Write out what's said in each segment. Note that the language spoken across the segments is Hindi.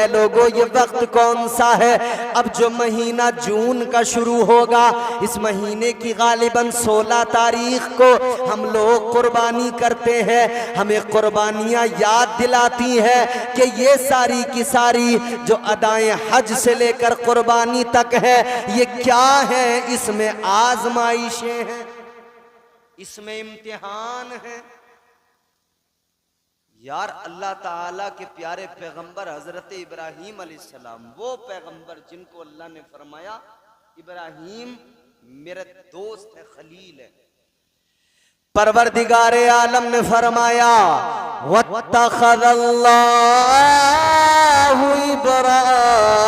है लोगों ये वक्त कौन सा है? अब जो महीना जून का शुरू होगा, इस महीने की गालिबन 16 तारीख को हम लोग कुर्बानी करते हैं। हमें कुर्बानियां याद दिलाती है कि ये सारी की सारी जो अदाएं हज से लेकर कुर्बानी तक है, ये क्या है? इसमें आजमाइशें हैं, इसमें इम्तिहान है। यार अल्लाह ताला के प्यारे पैगंबर हजरत इब्राहीम अलैहिस्सलाम, वो पैगंबर जिनको अल्लाह ने फरमाया इब्राहीम मेरे दोस्त है, खलील है। परवरदिगारे आलम ने फरमाया वत्तखज़ल्लाहु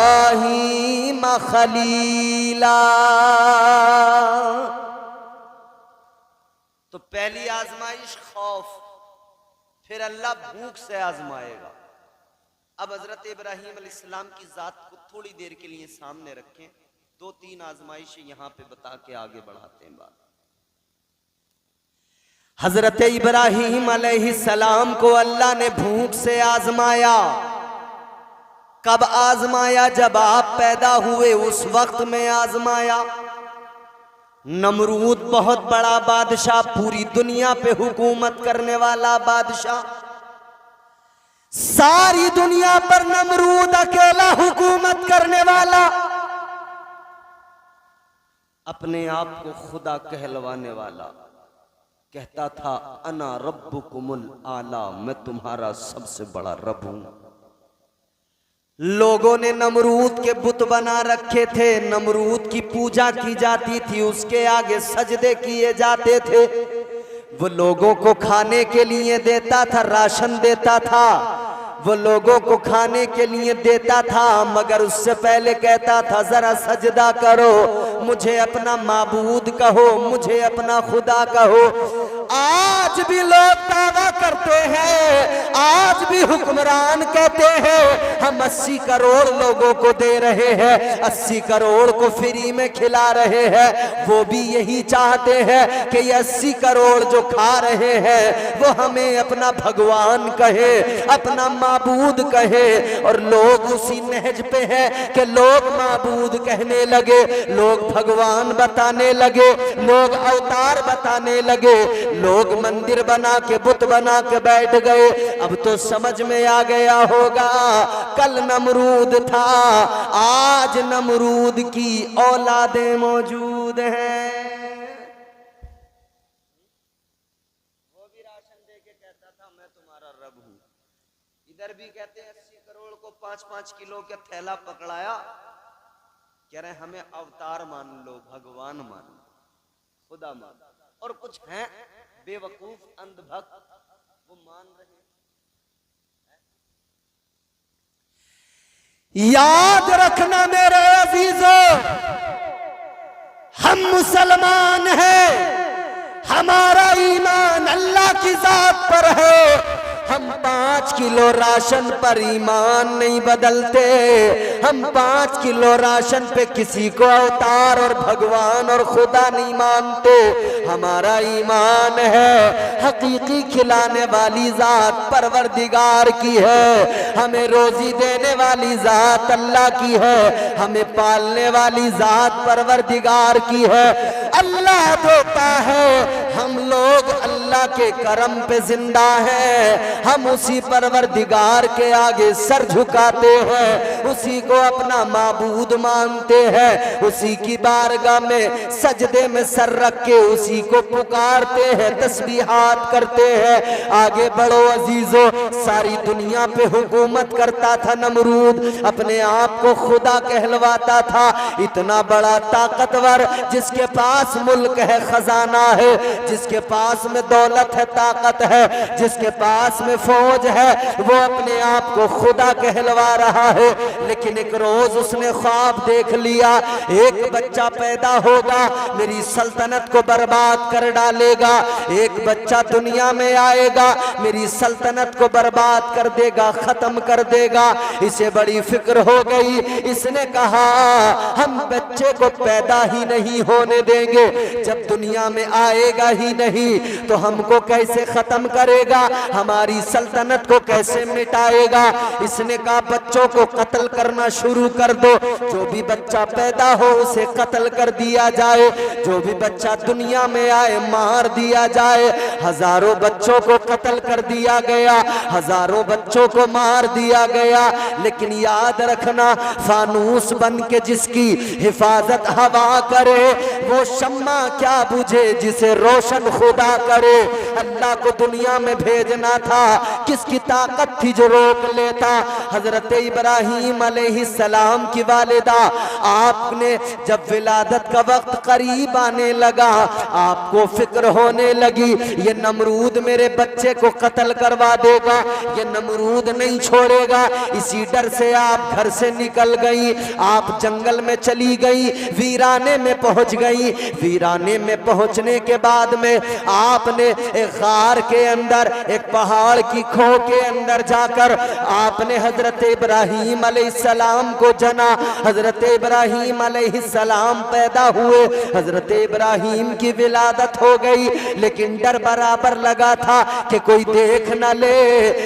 इब्राहीम खलीला। तो पहली आजमाइश खौफ, फिर अल्लाह भूख से आजमाएगा। अब हजरत इब्राहीम अलैहिस्सलाम की जात को थोड़ी देर के लिए सामने रखें, 2-3 आजमाइशें यहां पे बता के आगे बढ़ाते हैं बात। हजरत इब्राहीम अलैहिस्सलाम को अल्लाह ने भूख से आजमाया। कब आजमाया? जब आप पैदा हुए उस वक्त में आजमाया। नमरूद बहुत बड़ा बादशाह, पूरी दुनिया पे हुकूमत करने वाला बादशाह, सारी दुनिया पर नमरूद अकेला हुकूमत करने वाला, अपने आप को खुदा कहलवाने वाला, कहता था अना रब्बुकुमुल आला, मैं तुम्हारा सबसे बड़ा रब हूं। लोगों ने नमरूद के बुत बना रखे थे, नमरूद की पूजा की जाती थी, उसके आगे सजदे किए जाते थे। वो लोगों को खाने के लिए देता था, राशन देता था, वो लोगों को खाने के लिए देता था, मगर उससे पहले कहता था जरा सजदा करो, मुझे अपना माबूद कहो, मुझे अपना खुदा कहो। आज भी लोग दावा करते हैं, आज भी हुक्मरान कहते हैं हम 80 करोड़ लोगों को दे रहे हैं, 80 करोड़ को फ्री में खिला रहे हैं। वो भी यही चाहते हैं कि ये 80 करोड़ जो खा रहे हैं वो हमें अपना भगवान कहे, अपना माबूद कहे। और लोग उसी नहज पे हैं कि लोग माबूद कहने लगे, लोग भगवान बताने लगे, लोग अवतार बताने लगे, लोग मंदिर बना के बुत बना के बैठ गए। अब तो समझ में आ गया होगा, कल नमरूद था, आज नमरूद की औलादें मौजूद हैं। वो भी राशन दे के कहता था मैं तुम्हारा रब हूं। इधर भी कहते हैं 80 करोड़ को 5-5 किलो का थैला पकड़ाया, कह रहे हमें अवतार मान लो, भगवान मान लो, खुदा मान लो। और कुछ हैं बेवकूफ अंधभक्त, वो मान रहे हैं। याद रखना मेरे अजीजों, हम मुसलमान हैं, हमारा ईमान अल्लाह की जात पर है। हम 5 किलो राशन पर ईमान नहीं बदलते, हम 5 किलो राशन पे किसी को अवतार और भगवान और खुदा नहीं मानते। हमारा ईमान है हकीकी खिलाने वाली जात परवरदिगार की है, हमें रोजी देने वाली जात अल्लाह की है, हमें पालने वाली जात परवरदिगार की है। अल्लाह देता है, हम लोग अल्लाह के करम पे जिंदा हैं, हम उसी परवरदिगार के आगे सर झुकाते हैं, उसी को अपना माबूद मानते हैं, उसी की बारगाह में सजदे में सर रख के उसी को पुकारते हैं, तस्बीहात करते हैं। आगे बढ़ो अजीजों, सारी दुनिया पे हुकूमत करता था नमरूद, अपने आप को खुदा कहलवाता था। इतना बड़ा ताकतवर, जिसके पास मुल्क है, खजाना है, जिसके पास में दौलत है, ताकत है, जिसके पास में फौज है, वो अपने आप को खुदा कहलवा रहा है। लेकिन एक रोज उसने ख्वाब देख लिया, एक बच्चा पैदा होगा मेरी सल्तनत को बर्बाद कर डालेगा, एक बच्चा दुनिया में आएगा मेरी सल्तनत को बर्बाद कर देगा, खत्म कर देगा। इसे बड़ी फिक्र हो गई। इसने कहा हम बच्चे को पैदा ही नहीं होने देंगे, जब दुनिया में आएगा ही नहीं तो हमको कैसे खत्म करेगा, हमारी सल्तनत को कैसे मिटाएगा। इसने कहा बच्चों को कत्ल करना शुरू कर दो, जो भी बच्चा पैदा हो उसे कत्ल कर दिया जाए, जो भी बच्चा दुनिया में आए मार दिया जाए। हजारों बच्चों को कत्ल कर दिया गया, हजारों बच्चों को मार दिया गया। लेकिन याद रखना, फानूस बन के जिसकी हिफाजत हवा करे वो शम्मा क्या बुझे जिसे रोशन खुदा करे। अल्लाह को दुनिया में भेजना था, किसकी ताकत थी जो रोक लेता। हजरत इब्राहीम अलैहिस्सलाम की वालिदा, आपने जब विलादत का वक्त करीब आने लगा आपको फिक्र होने लगी ये नमरूद मेरे बच्चे को कत्ल करवा देगा, ये नमरूद नहीं छोड़ेगा। इसी डर से आप घर से निकल गई, आप जंगल में चली गई, वीराने में पहुंच गई। वीराने में पहुंचने के बाद में आपने एक गार के अंदर, एक पहाड़ की खो के अंदर जाकर आपने हजरत इब्राहीम अलैहिस्सलाम को जना। हजरत इब्राहीम अलैहिस्सलाम पैदा हुए, हजरत इब्राहीम की विलादत हो गई। लेकिन डर बराबर लगा था कि कोई देख न ले,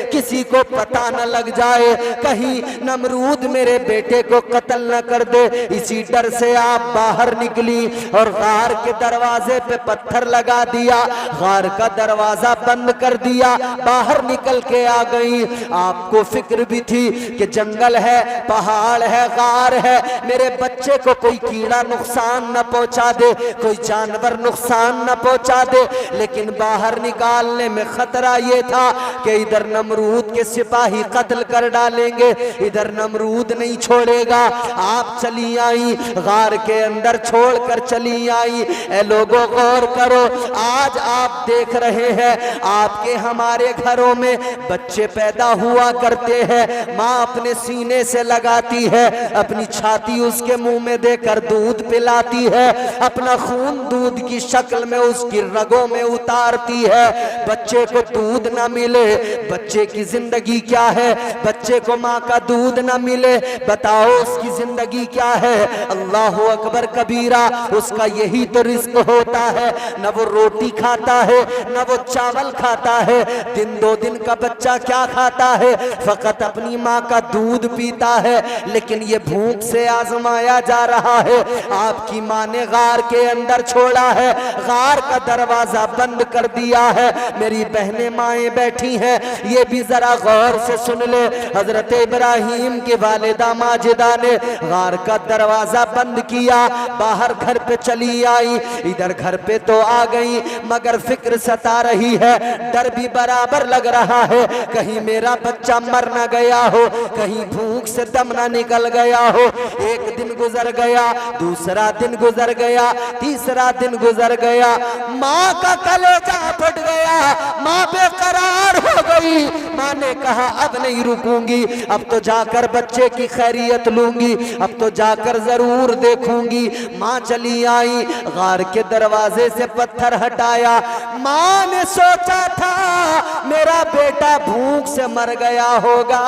किसी को पता न लग जाए, कहीं नमरूद मेरे बेटे को कत्ल न कर दे। इसी डर से आप बाहर निकली और गार के दरवाजे पे पत्थर लगा दिया, गार का दरवाजा बंद कर दिया, बाहर निकल के आ गई। आपको फिक्र भी थी कि जंगल है, पहाड़ है, गार है, मेरे बच्चे को कोई कीड़ा नुकसान न पहुंचा दे, कोई जानवर नुकसान न पहुंचा दे। लेकिन बाहर निकालने में खतरा ये था कि इधर नमरूद के सिपाही कत्ल कर डालेंगे, इधर नमरूद नहीं छोड़ेगा। आप चली आई, गार के अंदर छोड़कर चली आई। ए लोगों गौर करो, आज आप देख रहे हैं आपके हमारे घरों में बच्चे पैदा हुआ करते हैं, माँ अपने सीने से लगाती है, अपनी छाती उसके मुंह में देकर दूध पिलाती है, अपना खून दूध की शक्ल में उसकी रगों में उतारती है। बच्चे को दूध ना मिले, बच्चे की जिंदगी क्या है? बच्चे को माँ का दूध ना मिले, बताओ उसकी जिंदगी क्या है? अल्लाह अकबर कबीरा, उसका यही तो रिस्क होता है। न वो रोटी खाता है, न वो चावल खाता है। दिन दो दिन का बच्चा क्या खाता है? फकत अपनी माँ का दूध पीता है। लेकिन ये भूख से आजमाया जा रहा है। आपकी माँ ने गार के अंदर छोड़ा है, गार का दरवाजा बंद कर दिया है। मेरी बहनें माएँ बैठी हैं, ये भी जरा गौर से सुन ले। हजरत इब्राहीम के वालिदा माजिदा ने गार का दरवाजा बंद किया, बाहर घर पे चली आई। इधर घर पे तो आ गई मगर फिक्र सता रही है, डर भी बराबर लग रहा है, कहीं मेरा बच्चा मर ना गया हो, कहीं भूख से दम ना निकल गया हो। एक दिन गुजर गया, दूसरा दिन गुजर गया, तीसरा दिन गुजर गया। माँ का कलेजा फट गया, माँ बेकरार हो गई। माँ ने कहा अब नहीं रुकूंगी, अब तो जाकर बच्चे की खैरियत लूंगी, अब तो जाकर जरूर देखूंगी। माँ चली आई, गार के दरवाजे से पत्थर हटाया। माँ ने सोचा था मेरा बेटा भूख से मर गया होगा,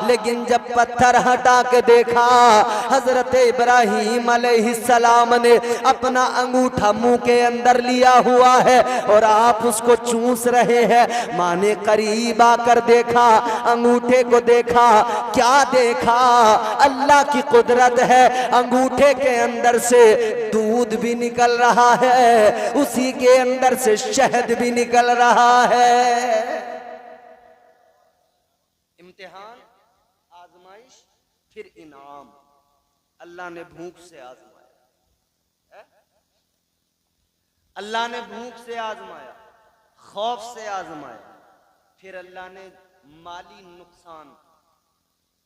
लेकिन जब पत्थर हटा के देखा हजरत इब्राहीम अलैहिस्सलाम ने अपना अंगूठा मुंह के अंदर लिया हुआ है और आप उसको चूस रहे हैं। माँ ने करीब आकर देखा, अंगूठे को देखा, क्या देखा? अल्लाह की कुदरत है, अंगूठे के अंदर से दूध भी निकल रहा है, उसी के अंदर से शहद भी निकल रहा है। इम्तिहान, आजमाइश, फिर इनाम। अल्लाह ने भूख से आजमाया, अल्लाह ने भूख से आजमाया, खौफ से आजमाया, फिर अल्लाह ने माली नुकसान,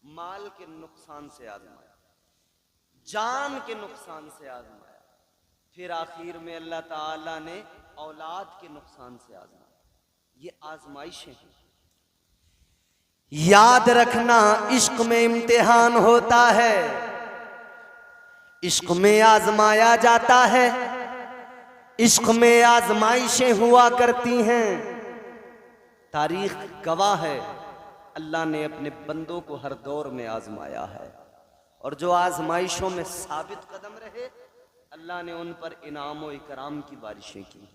माल के नुकसान से आजमाया, जान के नुकसान से आजमाया, फिर आखिर में अल्लाह ताला ने औलाद के नुकसान से आजमाया। ये आजमाइशें हैं। याद रखना इश्क में इम्तिहान होता है, इश्क में आजमाया जाता है, इश्क में आजमाइशें हुआ करती हैं। तारीख गवाह है, अल्लाह ने अपने बंदों को हर दौर में आजमाया है, और जो आजमाइशों में साबित कदम रहे अल्लाह ने उन पर इनाम और इकराम की बारिशें की।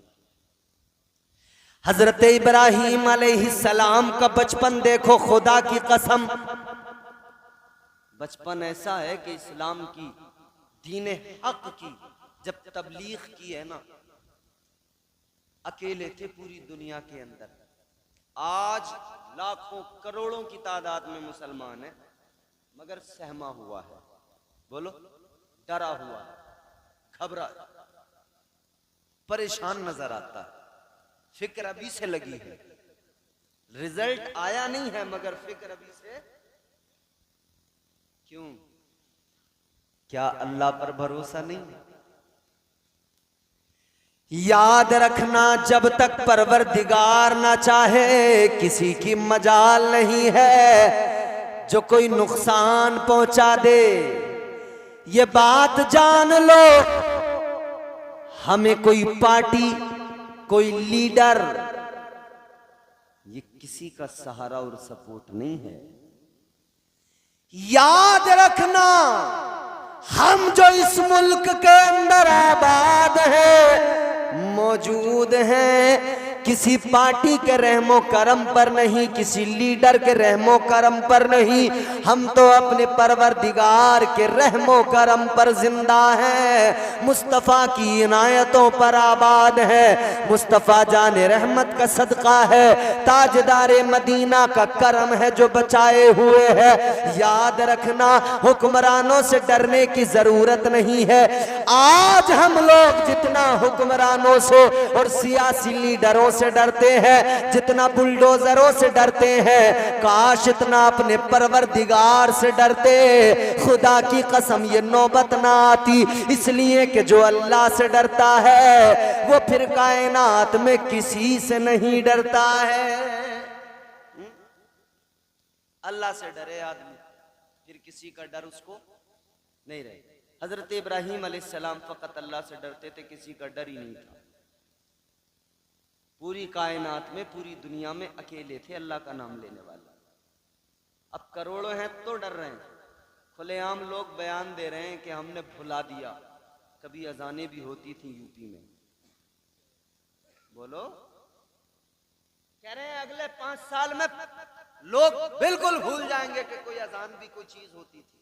हजरत इब्राहीम अलैहिस्सलाम का बचपन देखो, खुदा की कसम बचपन ऐसा है कि इस्लाम की, दीन हक की जब तबलीग की है ना, अकेले थे पूरी दुनिया के अंदर। आज लाखों करोड़ों की तादाद में मुसलमान है, मगर सहमा हुआ है, बोलो डरा हुआ है, घबरा, परेशान नजर आता है। फिक्र अभी से लगी है, रिजल्ट आया नहीं है मगर फिक्र अभी से। क्यों? क्या अल्लाह पर भरोसा नहीं? याद रखना, जब तक परवरदिगार ना चाहे किसी की मजाल नहीं है जो कोई नुकसान पहुंचा दे। ये बात जान लो, हमें कोई पार्टी, कोई लीडर, ये किसी का सहारा और सपोर्ट नहीं है। याद रखना, हम जो इस मुल्क के अंदर आबाद हैं, मौजूद हैं, किसी पार्टी के रहमो करम पर नहीं, किसी लीडर के रहमो करम पर नहीं, हम तो अपने परवरदिगार के रहमो करम पर जिंदा हैं, मुस्तफ़ा की इनायतों पर आबाद है। मुस्तफ़ा जाने रहमत का सदका है, ताजदार मदीना का करम है जो बचाए हुए है। याद रखना, हुक्मरानों से डरने की जरूरत नहीं है। आज हम लोग जितना हुक्मरानों से और सियासी लीडरों से डरते हैं, जितना बुलडोजरों से डरते हैं, काश इतना अपने परवरदिगार से डरते। खुदा की कसम ये नौबत ना आती, इसलिए कि जो अल्लाह से डरता है वो फिर कायनात में किसी से नहीं डरता है। अल्लाह से डरे आदमी, फिर किसी का डर उसको नहीं रहे। हजरत इब्राहीम अलैहिस्सलाम फकत अल्लाह से डरते थे, किसी का डर ही नहीं था। पूरी कायनात में, पूरी दुनिया में अकेले थे अल्लाह का नाम लेने वाले। अब करोड़ों हैं तो डर रहे हैं। खुलेआम लोग बयान दे रहे हैं कि हमने भुला दिया, कभी अजानें भी होती थी यूपी में। बोलो, कह रहे हैं अगले 5 साल में लोग बिल्कुल भूल जाएंगे कि कोई अजान भी कोई चीज होती थी।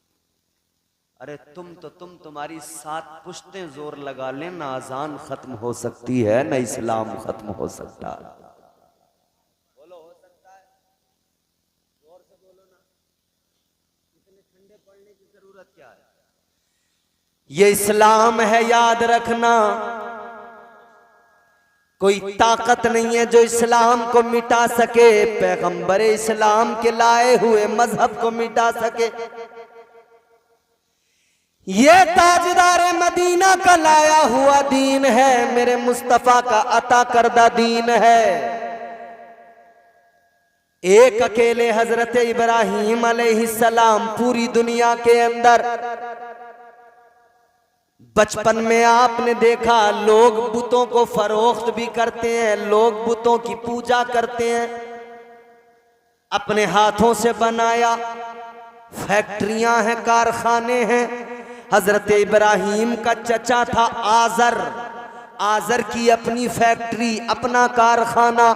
अरे तुम्हारी 7 पुश्तें जोर लगा लें, ना अजान खत्म हो सकती है, ना इस्लाम खत्म हो सकता। बोलो, हो सकता है? जोर से बोलो ना, इतने ठंडे पड़ने की जरूरत क्या है? ये इस्लाम है, याद रखना। कोई ताकत नहीं है जो इस्लाम को मिटा सके, पैगंबर इस्लाम के लाए हुए मजहब को मिटा सके। ये ताजदार मदीना का लाया हुआ दीन है, मेरे मुस्तफा का अता करदा दीन है। एक अकेले हजरत इब्राहीम अलैहिस्सलाम पूरी दुनिया के अंदर, बचपन में आपने देखा लोग बुतों को फरोख्त भी करते हैं, लोग बुतों की पूजा करते हैं, अपने हाथों से बनाया, फैक्ट्रियां हैं, कारखाने हैं। हजरत इब्राहीम का चचा था आजर, आजर की अपनी फैक्ट्री, अपना कारखाना,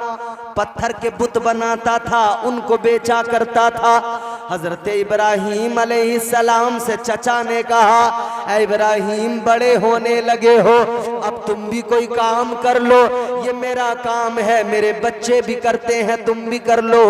पत्थर के बुत बनाता था, उनको बेचा करता था। हजरत इब्राहीम अलैहिस्सलाम से चचा ने कहा, ऐ इब्राहीम बड़े होने लगे हो, अब तुम भी कोई काम कर लो, ये मेरा काम है, मेरे बच्चे भी करते हैं, तुम भी कर लो।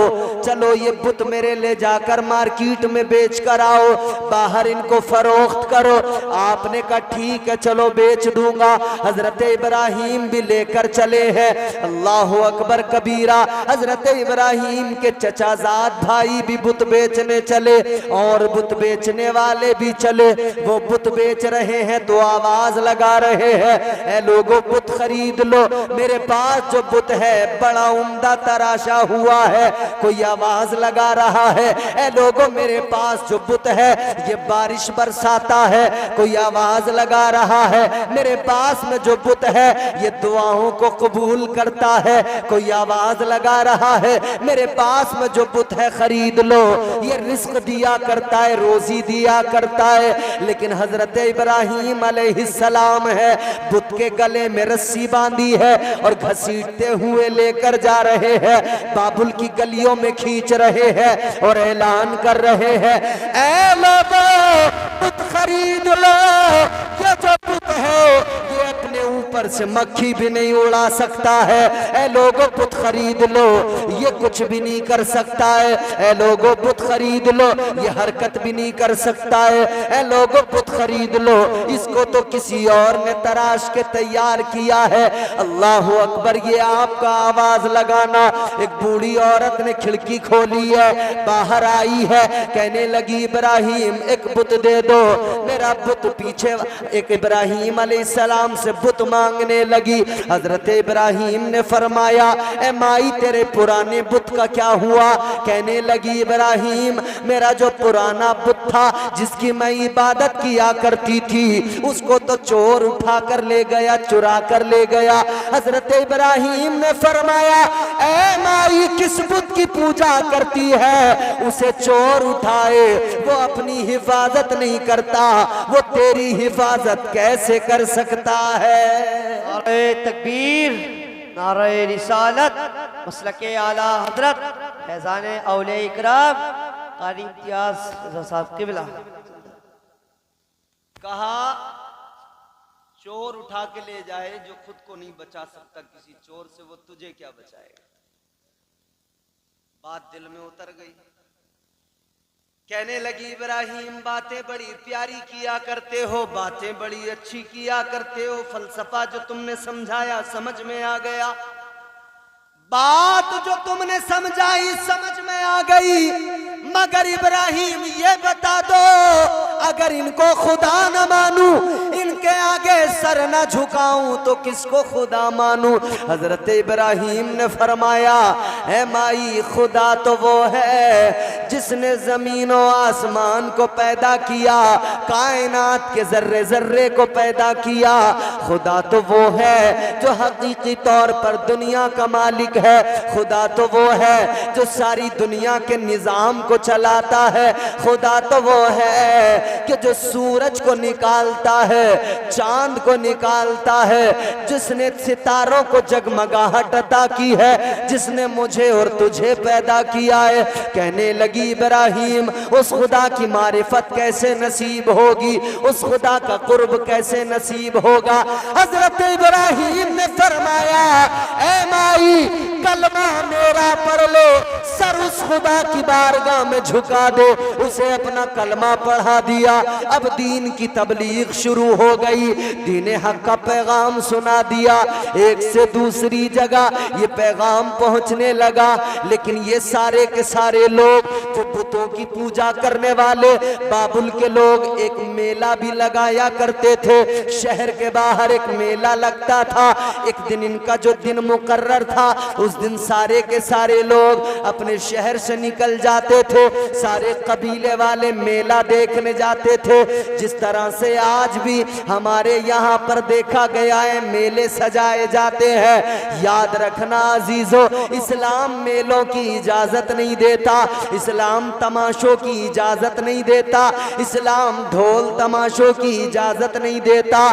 चलो ये बुत मेरे ले जाकर मार्केट में बेच कर आओ, बाहर इनको फरोख्त करो। आपने कहा ठीक है, चलो बेच दूंगा। हजरत इब्राहीम भी लेकर चले हैं। अल्लाह अकबर कबीरा। हजरत इब्राहीम के चचाजाद भाई भी बुत बेचने चले, और बुत बेचने वाले भी चले। वो बुत बेच रहे हैं तो आवाज लगा रहे हैं, ऐ लोगों बुत खरीद लो, मेरे पास जो बुत है बड़ा उम्दा तराशा हुआ है, कोई आवाज लगा रहा है, ए लोगों मेरे पास जो बुत है ये बारिश बरसाता है, कोई आवाज लगा रहा है, मेरे पास में जो बुत है ये दुआओं को कबूल करता है, कोई आवाज लगा रहा है, मेरे पास में जो बुत है खरीद लो, ये रिस्क दिया करता है, रोजी दिया करता है। लेकिन हजरत इब्राहिम अलैहिस्सलाम है, बुत के गले में रस्सी बांधी है और घसीटते हुए लेकर जा रहे हैं, बाबुल की गलियों में खींच रहे हैं और ऐलान कर रहे हैं, ऐ लोगों बुत खरीद लो, ये जो बुत है ये अपने ऊपर से मक्खी भी नहीं उड़ा सकता है, ऐ लोगों बुत खरीद लो, ये कुछ भी नहीं कर सकता है, ऐ लोगों बुत खरीद लो, ये हरकत भी नहीं कर सकता है, ऐ लोगों बुत खरीद लो, इसको तो किसी और ने तराश के तैयार किया है। अल्लाह अकबर, ये आपका आवाज लगाना। एक बूढ़ी औरत ने खिड़की खोली है, बाहर आई है, कहने लगी इब्राहिम एक बुत दे दो, मेरा बुत पीछे, एक इब्राहिम अलैहिस्सलाम से बुत मांगने लगी। हजरत इब्राहिम ने फरमाया, ए माई तेरे पुराने बुत का क्या हुआ? कहने लगी इब्राहिम मेरा जो पुराना बुत था जिसकी मैं इबादत किया करती थी उसको तो चोर उठा कर ले गया, चुरा कर ले गया। हजरत इब्राहिम ने फरमाया, ए माई किस बुत की पूजा करती है, उसे चोर उठाए, वो अपनी हिफाजत नहीं करता, वो तेरी हिफाजत कैसे कर सकता है? नारे तकबीर, नारे रिसालत, मसलके आला हजरत फैजान औले इकराम कारी इम्तियाज साहब क़िबला। कहा चोर उठा के ले जाए जो खुद को नहीं बचा सकता किसी चोर से, वो तुझे क्या बचाएगा? बात दिल में उतर गई। कहने लगी इब्राहिम बातें बड़ी प्यारी किया करते हो, बातें बड़ी अच्छी किया करते हो, फलसफा जो तुमने समझाया समझ में आ गया, बात जो तुमने समझाई समझ में आ गई, मगर इब्राहिम ये बता दो अगर इनको खुदा न मानूं, इनके आगे सर न झुकाऊं तो किसको खुदा मानूं? हजरत इब्राहिम ने फरमाया, है माई खुदा तो वो है जिसने जमीन और आसमान को पैदा किया, कायनात के जर्रे जर्रे को पैदा किया, खुदा तो वो है जो हकीकी तौर पर दुनिया का मालिक है, खुदा तो वो है जो सारी दुनिया के निजाम को चलाता है, खुदा तो वो है कि जो सूरज को निकालता है, चांद को निकालता है, जिसने सितारों को जगमगाहट अता की है, जिसने मुझे और तुझे पैदा किया है। कहने लगी इब्राहिम उस खुदा की मारिफत कैसे नसीब होगी, उस खुदा का कुर्ब कैसे नसीब होगा? हजरत इब्राहिम ने फरमाया, ऐ माई कलमा मेरा पढ़ लो, सर उस खुदा की बारगाह में झुका दो। उसे अपना कलमा पढ़ा दिया। अब दीन की तबलीग शुरू हो गई, दीन हक का पैगाम सुना दिया, एक से दूसरी जगह ये पैगाम पहुंचने लगा। लेकिन ये सारे के सारे लोग जो बुतों की पूजा करने वाले बाबुल के लोग, एक मेला भी लगाया करते थे, शहर के बाहर एक मेला लगता था। एक दिन इनका जो दिन मुकर्रर था उस दिन सारे के सारे लोग अपने शहर से निकल जाते थे, सारे कबीले वाले मेला देखने जाते थे। जिस तरह से आज भी हमारे यहाँ पर देखा गया है मेले सजाए जाते हैं, याद रखना अजीजों, इस्लाम मेलों की इजाजत नहीं देता, इस्लाम तमाशों की इजाजत नहीं देता, इस्लाम ढोल तमाशों की इजाजत नहीं देता।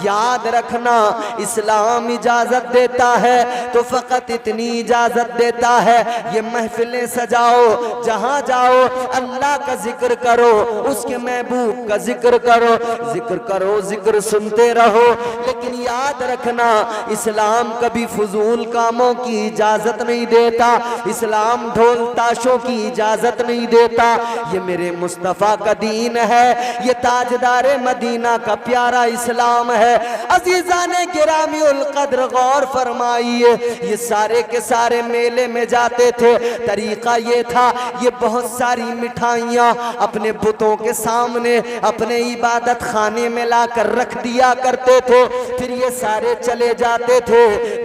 याद रखना इस्लाम इजाजत देता है तो फकत इतनी इजाजत देता है, ये महफिलें सजाओ, जहां जाओ अल्लाह का जिक्र करो, उसके महबूब का जिक्र करो, जिक्र करो, जिक्र सुनते रहो। लेकिन याद रखना इस्लाम कभी फजूल कामों की इजाजत नहीं देता, इस्लाम ढोल ताशों की इजाजत नहीं देता। ये मेरे मुस्तफ़ा का दीन है, ये ताजदार मदीना का प्यारा इस्लाम है। अजीजाने गिरामी उल कद्र गौर फरमाइए, ये सारे के सारे मेले में जाते थे। तरीका ये था, ये बहुत सारी मिठाइयाँ अपने बुतों के सामने अपने इबादत खाने में लाकर रख दिया करते थे। फिर ये सारे चले जाते थे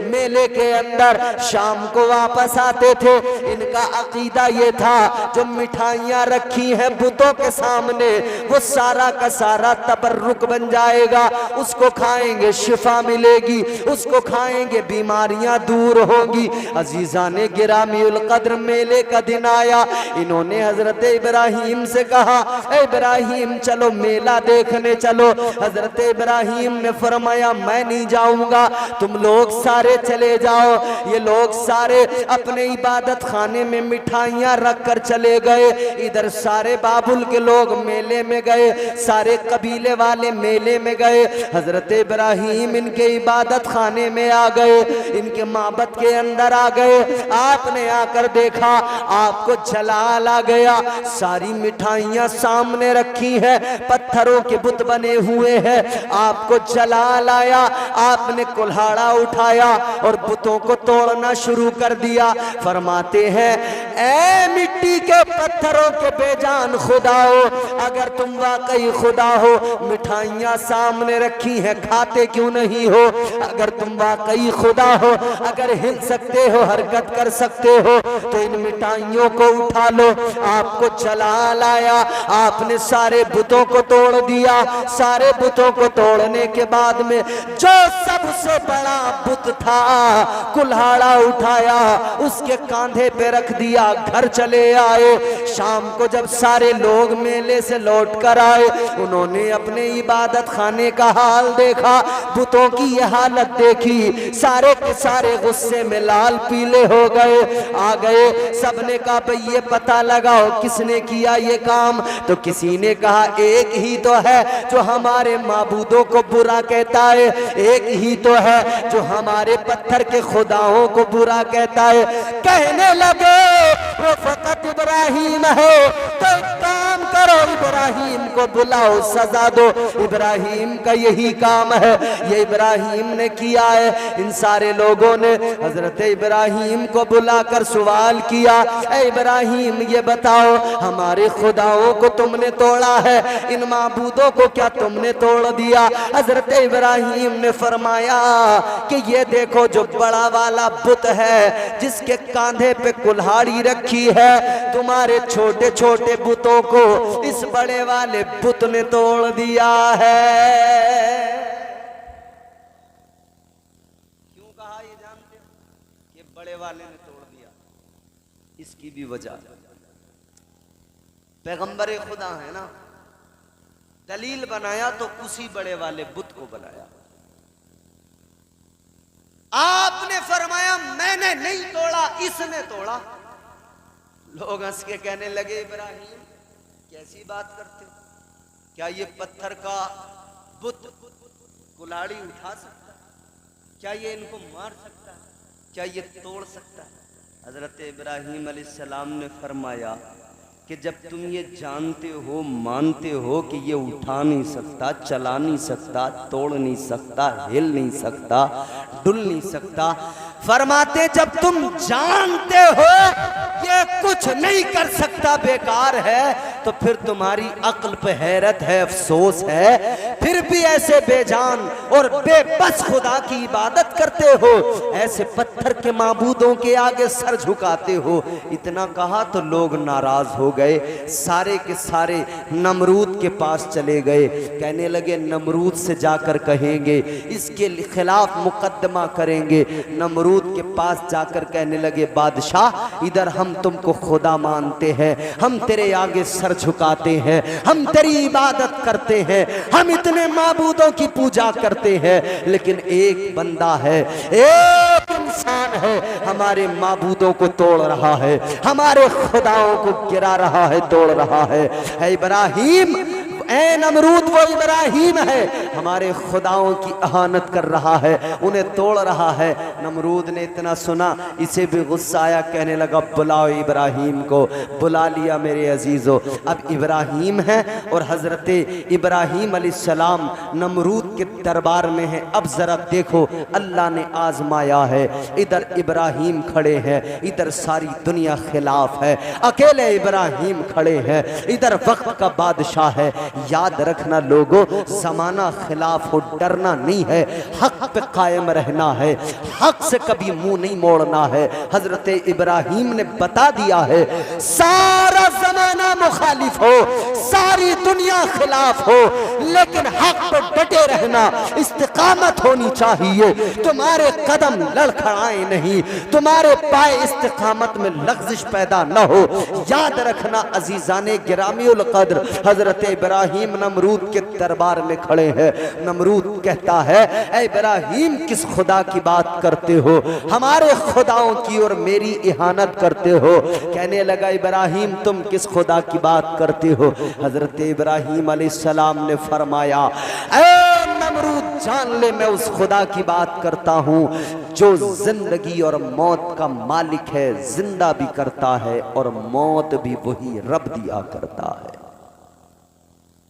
मेले के अंदर, शाम को वापस आते थे। इनका अकीदा ये था, जो मिठाइयाँ रखी हैं बुतों के सामने, वो सारा का सारा तबर्रुक बन जाएगा। उसको खाएंगे शिफा मिलेगी, उसको खाएंगे बीमारियां दूर होंगी। अजीजाने गिरामी उल कद्र मेले का दिन आया, इन्होंने हजरत इब्राहिम से कहा, ए इब्राहिम चलो मेला देखने चलो। हजरत इब्राहिम ने फरमाया मैं नहीं जाऊंगा, तुम लोग सारे चले जाओ। ये लोग सारे अपने इबादत खाने में मिठाइयां रख कर चले गए। इधर सारे बाबुल के लोग मेले में गए, सारे कबीले वाले मेले में गए। हजरत इब्राहिम इनके इबादत खाने में आ गए, इनके माबद के अंदर आ गए। आपने आकर देखा, आपको जलाल आ गया। सारी मिठाइयां सामने रखी हैं, पत्थरों के बुत बने हुए हैं। आपको जलाल आया, आपने कुल्हाड़ा उठाया और बुतों को तोड़ना शुरू कर दिया। फरमाते हैं, ऐ मिट्टी के पत्थरों के बेजान खुदाओ, अगर तुम वाकई खुदा हो, मिठाइयां सामने रखी हैं, खाते क्यों नहीं हो? अगर तुम वाकई खुदा हो, अगर हिल सकते हो, हरकत कर सकते हो, तो इन मिठाइयों को उठा लो। आपको जलाल आया, आपने सारे बुतों को तोड़ दिया। सारे बुतों को तोड़ने के बाद में जो सबसे बड़ा बुत था, कुल्हाड़ा उठाया, उसके कांधे पे रख दिया, घर चले आए। शाम को जब सारे लोग मेले से लौट कर आए, उन्होंने अपने इबादत खाने का हाल देखा, बुतों की ये हालत देखी, सारे के सारे गुस्से में लाल पीले हो गए। आ गए, सबने कहा भाई ये पता लगाओ किसने किया ये काम। तो किसी ने कहा एक ही तो है जो हमारे माबूदों को बुरा कहता है, एक ही तो है जो हमारे पत्थर के खुदाओं को बुरा कहता है। कहने लगे वो फकत इब्राहिम है, तो काम करो, इब्राहिम को बुलाओ, सजा दो। इब्राहिम का यही काम है, ये इब्राहिम ने किया है। इन सारे लोगों ने हजरत इब्राहिम को बुलाकर सवाल किया, ऐ इब्राहिम ये बताओ, हमारे खुदाओं को तुमने तोड़ा है, इन माबूदों को क्या तुमने तोड़ दिया? हजरत इब्राहिम ने फरमाया कि ये देखो जो बड़ा वाला बुत है, जिसके कांधे पे कुल्हाड़ी रखी है, तुम्हारे छोटे छोटे बुतों को इस बड़े वाले बुत ने तोड़ दिया है। क्यों कहा ये जानते हो? कि बड़े वाले ने तोड़ दिया। इसकी भी वजह, पैगंबर खुदा है ना, दलील बनाया तो उसी बड़े वाले बुत को बनाया। आपने फरमाया मैंने नहीं तोड़ा, इसने तोड़ा। लोग हंस के कहने लगे, इब्राहिम कैसी बात करते हो? क्या ये पत्थर का बुत कुल्हाड़ी उठा सकता है? क्या ये इनको मार सकता है? क्या ये तोड़ सकता है? हजरत इब्राहिम अलैहिस्सलाम ने फरमाया कि जब तुम ये जानते हो, मानते हो कि ये उठा नहीं सकता, चला नहीं सकता, तोड़ नहीं सकता, हिल नहीं सकता, डुल नहीं सकता, फरमाते जब तुम जानते हो ये कुछ नहीं कर सकता, बेकार है, तो फिर तुम्हारी अक्ल पे हैरत है, अफसोस है, फिर भी ऐसे बेजान और बेबस खुदा की इबादत करते हो, ऐसे पत्थर के माबूदों के आगे सर झुकाते हो। इतना कहा तो लोग नाराज हो गए, सारे के सारे नमरूद के पास चले गए। कहने लगे नमरूद से जाकर कहेंगे, इसके खिलाफ मुकदमा करेंगे। नमरूद के पास जाकर कहने लगे, बादशाह इधर हम तुमको खुदा मानते हैं, हम तेरे आगे सर झुकाते हैं, हम तेरी इबादत करते हैं, हम इतने माबूदों की पूजा करते हैं, लेकिन एक बंदा है, एक इंसान है, हमारे माबूदों को तोड़ रहा है, हमारे खुदाओं को गिरा रहा है, तोड़ रहा है। इब्राहिम, ऐ नमरूद वो इब्राहिम है। हमारे खुदाओं की अहानत कर रहा है, उन्हें तोड़ रहा है। नमरूद ने इतना सुना, इसे भी गुस्सा आया, कहने लगा बुलाओ इब्राहिम को। बुला लिया मेरे अजीज़ों। अब इब्राहिम है और हज़रत इब्राहिम अलैहिस्सलाम नमरूद के दरबार में है। अब ज़रा देखो, अल्लाह ने आजमाया है। इधर इब्राहिम खड़े हैं, इधर सारी दुनिया खिलाफ है, अकेले इब्राहिम खड़े हैं, इधर वक्त का बादशाह है। याद रखना लोगों, जमाना खिलाफ हो, डरना नहीं है, हक पे कायम रहना है, हक से कभी मुंह नहीं मोड़ना है। हजरत इब्राहिम ने बता दिया है, सारा जमाना मुखालिफ हो, सारी दुनिया खिलाफ हो, लेकिन हक पे डटे रहना, इस्तिकामत होनी चाहिए। तुम्हारे कदम लड़खड़ाए नहीं, तुम्हारे पाए इस्तिकामत में लग़्ज़िश पैदा न हो। याद रखना अजीज़ाने गिरामीउल क़द्र, हजरत इब्राहिम नमरूद के दरबार में खड़े हैं। नमरूद कहता है, ऐ इब्राहिम किस खुदा की बात करते हो, हमारे खुदाओं की और मेरी इहानत करते हो। कहने लगा, इब्राहिम तुम किस खुदा की बात करते हो। हजरत इब्राहिम अलैहिस्सलाम ने फरमाया, ऐ नमरूद जान ले, मैं उस खुदा की बात करता हूँ जो जिंदगी और मौत का मालिक है, जिंदा भी करता है और मौत भी वही रब दिया करता है।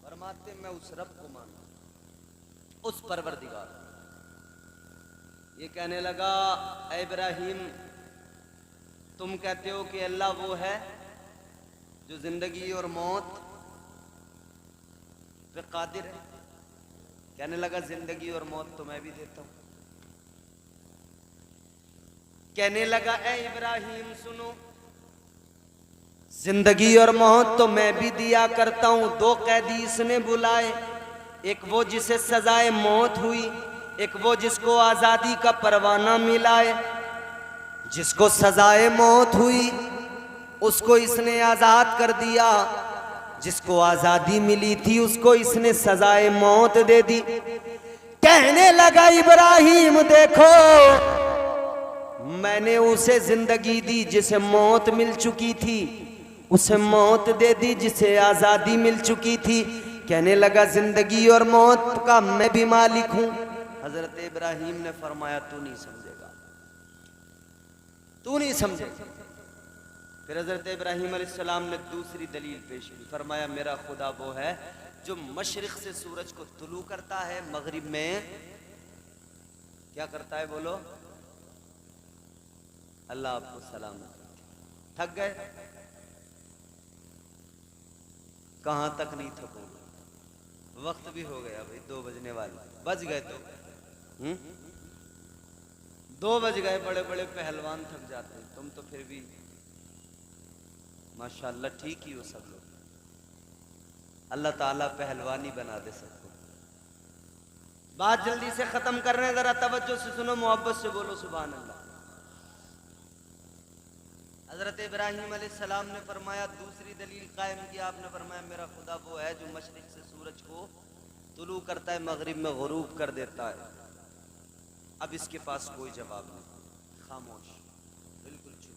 फरमाते मैं उस रब को मानता, उस परवरदिगार। ये कहने लगा, ऐ इब्राहिम तुम कहते हो कि अल्लाह वो है जो जिंदगी और मौत पे कादिर है। कहने लगा, जिंदगी और मौत तो मैं भी देता हूं। कहने लगा, ऐ इब्राहिम सुनो, जिंदगी और मौत तो मैं भी दिया करता हूं। दो कैदी इसने बुलाए, एक वो जिसे सजाए मौत हुई, एक वो जिसको आजादी का परवाना मिला है। जिसको सजाए मौत हुई उसको इसने आजाद कर दिया, जिसको आजादी मिली थी उसको इसने सजाए मौत दे दी। कहने लगा, इब्राहिम देखो, मैंने उसे जिंदगी दी जिसे मौत मिल चुकी थी, उसे मौत दे दी जिसे आजादी मिल चुकी थी। कहने लगा, जिंदगी और मौत का मैं भी मालिक हूं। हजरत इब्राहिम ने फरमाया, तू नहीं समझेगा, तू नहीं समझेगा। फिर हजरत इब्राहिम अलैहिस्सलाम ने दूसरी दलील पेश की। फरमाया, मेरा खुदा वो है जो मशरिक से सूरज को तुलू करता है, मगरिब में क्या करता है, बोलो। अल्लाह आपको सलामत। थक गए? कहां तक नहीं थकोगे, वक्त भी हो गया भाई, 2 बजने वाले बज गए। तो 2 बज गए, बड़े बड़े पहलवान थक जाते हैं, तुम तो फिर भी माशाअल्लाह ठीक ही हो सब लोग। अल्लाह ताला पहलवानी बना दे सबको। बात जल्दी से खत्म कर रहे हैं, जरा तवज्जो से सुनो, मोहब्बत से बोलो सुभान अल्लाह। हजरत इब्राहिम अलैहिस्सलाम ने फरमाया, दूसरी दलील कायम की। आपने फरमाया, मेरा खुदा वो है जो मशरिक से सूरज को तुलू करता है, मगरिब में गुरूब कर देता है। अब इसके पास कोई जवाब नहीं, खामोश, बिल्कुल चुप।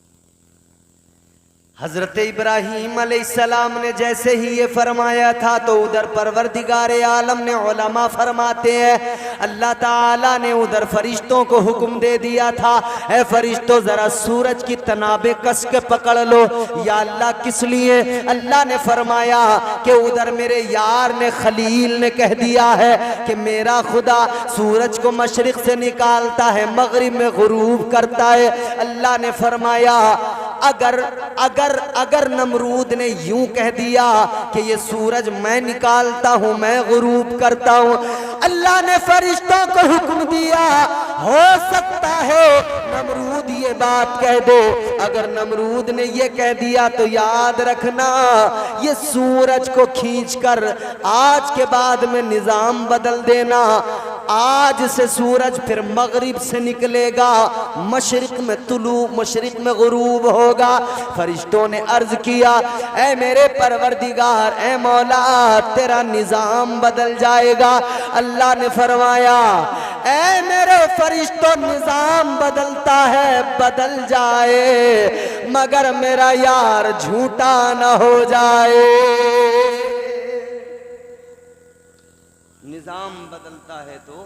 हजरत इब्राहिम अलैहिस्सलाम ने जैसे ही ये फरमाया था तो उधर परवरदिगार आलम ने, उलमा फरमाते हैं, अल्लाह ताला ने उधर फरिश्तों को हुक्म दे दिया था, ऐ फरिश्तों जरा सूरज की तनाबे कस के पकड़ लो। या अल्लाह किस लिए? अल्लाह ने फरमाया कि उधर मेरे यार ने, खलील ने कह दिया है कि मेरा खुदा सूरज को मशरिक से निकालता है, मगरिब में गुरूब करता है। अल्लाह ने फरमाया, अगर नमरूद ने यूं कह दिया कि ये सूरज मैं निकालता हूं, मैं गुरूब करता हूं, अल्लाह ने फरिश्तों को हुक्म दिया, हो सकता है नमरूद ये बात कह दे। अगर नमरूद ने ये कह दिया तो याद रखना, ये सूरज को खींचकर आज के बाद में निजाम बदल देना। आज से सूरज फिर मगरिब से निकलेगा, मशरिक में तुलू, मशरिक में गुरूब होगा। फरिश्तों ने अर्ज किया, ऐ मेरे परवरदिगार, ऐ मौला, तेरा निजाम बदल जाएगा। अल्लाह ने फरमाया, ऐ मेरे फरिश्तों, निजाम बदलता है, बदल जाए, मगर मेरा यार झूठा न हो जाए। निजाम बदलता है तो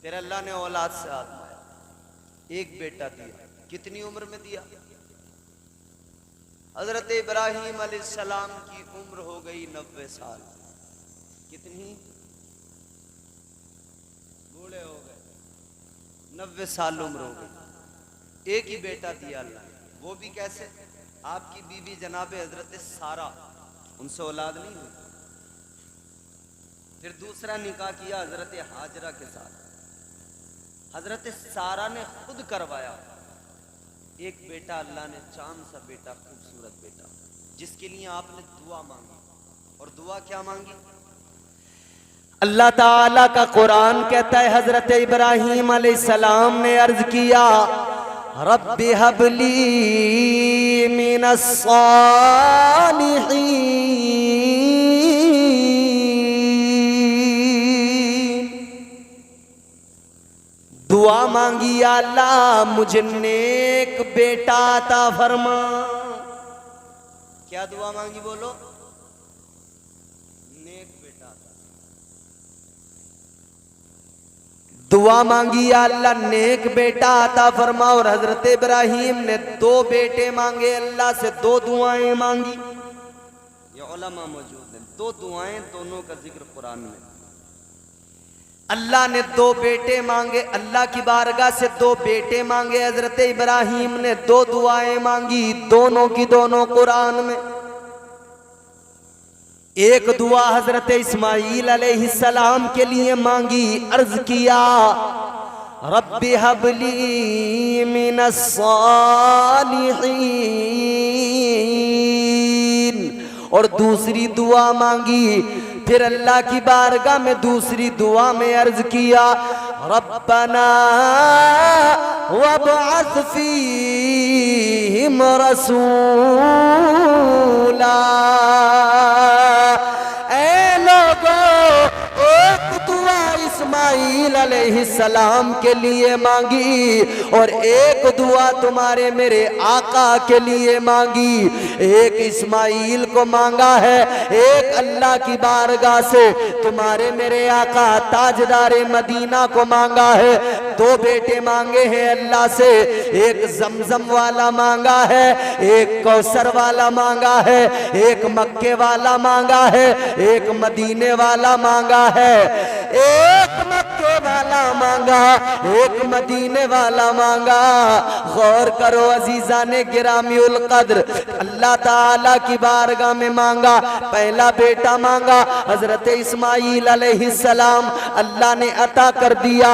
फिर अल्लाह ने औलाद से आजमाया, एक बेटा दिया। कितनी उम्र में दिया? हजरत इब्राहीम अलैहिस्सलाम की उम्र हो गई 90 साल। कितनी? बूढ़े हो गए, 90 साल उम्र हो गई। एक ही बेटा दिया अल्लाह ने, वो भी कैसे? आपकी बीवी जनाब हजरत सारा, उनसे औलाद नहीं हुई। फिर दूसरा निकाह किया हजरत हाजरा के साथ, हजरत सारा ने खुद करवाया। एक बेटा अल्लाह ने, चांद सा बेटा, खूबसूरत बेटा, जिसके लिए आपने दुआ मांगी। और दुआ क्या मांगी? अल्लाह ताला का कुरान कहता है हजरत इब्राहीम अलैहिस्सलाम ने अर्ज किया, रब्बि हबली मिनस सालिहीन। दुआ मांगी, या अल्लाह मुझे नेक बेटा अता फरमा। क्या दुआ मांगी? बोलो। नेक बेटा। दुआ मांगी, या अल्लाह नेक बेटा अता फरमा। और हजरत इब्राहीम ने 2 बेटे मांगे अल्लाह से, 2 दुआएं मांगी। ये उलमा मौजूद हैं, 2 दुआएं, दोनों का जिक्र कुरान में। अल्लाह ने 2 बेटे मांगे, अल्लाह की बारगाह से 2 बेटे मांगे। हजरत इब्राहीम ने 2 दुआएं मांगी, दोनों की दोनों कुरान में। एक दुआ हजरत इस्माईल अलैहिस्सलाम के लिए मांगी, अर्ज किया, रब्बि हबली मिनस सालिहीन। और दूसरी दुआ मांगी, फिर अल्लाह की बारगाह में दूसरी दुआ में अर्ज किया, रब्बना वबअस फीहिम रसूला। ऐ लोगों, एक दुआ इस्माईल अलैहिस्सलाम के लिए मांगी और एक दुआ तुम्हारे मेरे आका के लिए मांगी। एक इस्माईल को मांगा है, एक अल्लाह की बारगाह से तुम्हारे मेरे आका ताजदारे मदीना को मांगा है। 2 बेटे मांगे हैं अल्लाह से, एक जमजम वाला मांगा है, एक कौसर वाला मांगा है, एक मक्के वाला मांगा है, एक मदीने वाला मांगा है। एक मक्के वाला मांगा, एक मदीने वाला मांगा। गौर करो अजीजाने गिरामीउल कद्र, अल्लाह ताला की बारगाह में मांगा। पहला बेटा मांगा हजरत इस्माईल अलैहिस्सलाम, अल्लाह ने अता कर दिया।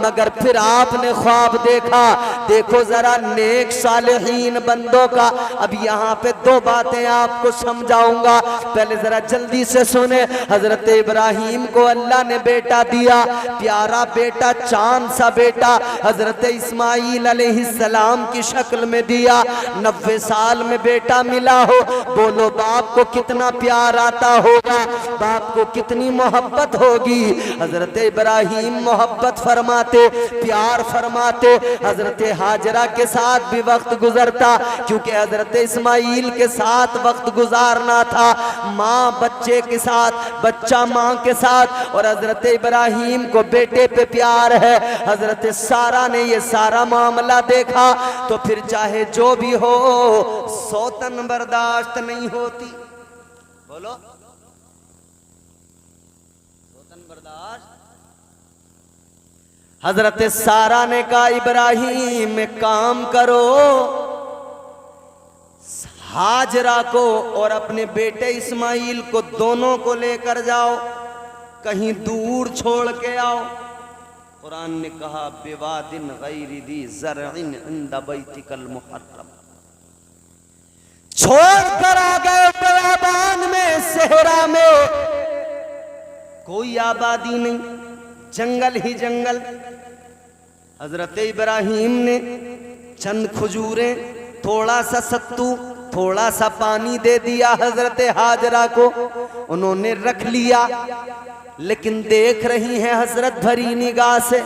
मगर फिर आपने ख्वाब देखा। देखो जरा नेक सालिहीन बंदों का। अब यहाँ पे 2 बातें आपको समझाऊंगा, पहले जरा जल्दी से सुने। हजरत इब्राहीम को अल्लाह ने बेटा दिया, प्यारा बेटा, चांद सा बेटा, हजरत इस्माईल अलैहिस्सलाम की शक्ल में दिया। 90 साल में बेटा मिला हो, बोलो बाप को कितना प्यार आता होगा, बाप को कितनी मोहब्बत होगी। हजरत इब्राहीम मोहब्बत फरमाते, प्यार फरमाते। हजरत हाजरा के साथ भी वक्त गुजरता, क्योंकि हजरत इस्माईल के साथ वक्त गुजारना था। माँ बच्चे के साथ, बच्चा माँ के साथ, और हजरत इब्राहीम को बेटे पे प्यार है। हजरत सारा ने ये सारा मामला देखा, तो फिर चाहे जो भी हो, सौतन बर्दाश्त नहीं होती। बोलो, सौतन बर्दाश्त। हजरत सारा ने कहा, इब्राहीम एक काम करो, हाजरा को और अपने बेटे इस्माईल को दोनों को लेकर जाओ, कहीं दूर छोड़ के आओ। कुरान ने कहा, बेवादिन गैरि दी ज़रइन इंद बैतिकल मुहर्रम। छोड़ कर आ गए बयाबान में, सहरा में, कोई आबादी नहीं, जंगल ही जंगल। हजरत इब्राहीम ने चंद खजूरें, थोड़ा सा सत्तू, थोड़ा सा पानी दे दिया हजरत हाजरा को, उन्होंने रख लिया। लेकिन देख रही हैं हजरत भरी निगाह से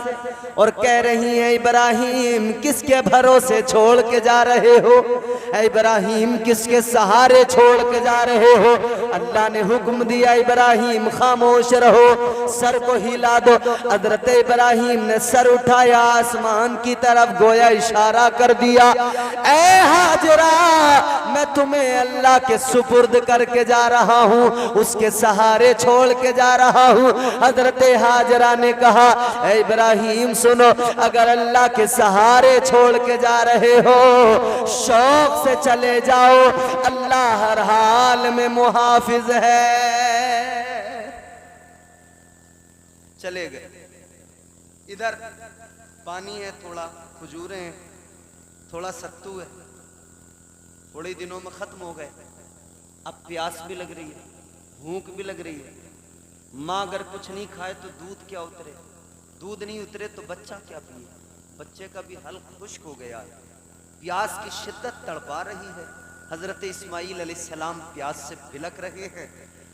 और कह रही हैं, इब्राहीम किसके भरोसे छोड़ के जा रहे हो? इब्राहीम किसके सहारे छोड़ के जा रहे हो? अल्लाह ने हुक्म दिया इब्राहिम खामोश रहो, सर को हिला दो। हजरत इब्राहिम ने सर उठाया आसमान की तरफ, गोया इशारा कर दिया, ऐ हाजरा मैं तुम्हें अल्लाह के सुपुर्द करके जा रहा हूँ, उसके सहारे छोड़ के जा रहा हूँ। हजरत हाजरा ने कहा, ऐ इब्राहिम सुनो, अगर अल्लाह के सहारे छोड़ के जा रहे हो शौक से चले जाओ, अल्लाह हर हाल में मुहाफिज है। चले गए। इधर पानी है, थोड़ा खजूरें हैं, थोड़ा सत्तू है, थोड़े ही दिनों में खत्म हो गए। अब प्यास भी लग रही है, भूख भी लग रही है। माँ अगर कुछ नहीं खाए तो दूध क्या उतरे, दूध नहीं उतरे तो बच्चा क्या पिए, बच्चे का भी हल्क खुश्क हो गया है। प्यास की शिद्दत तड़पा रही है। हजरत इस्माइल अलैहिस्सलाम प्यास से बिलक रहे हैं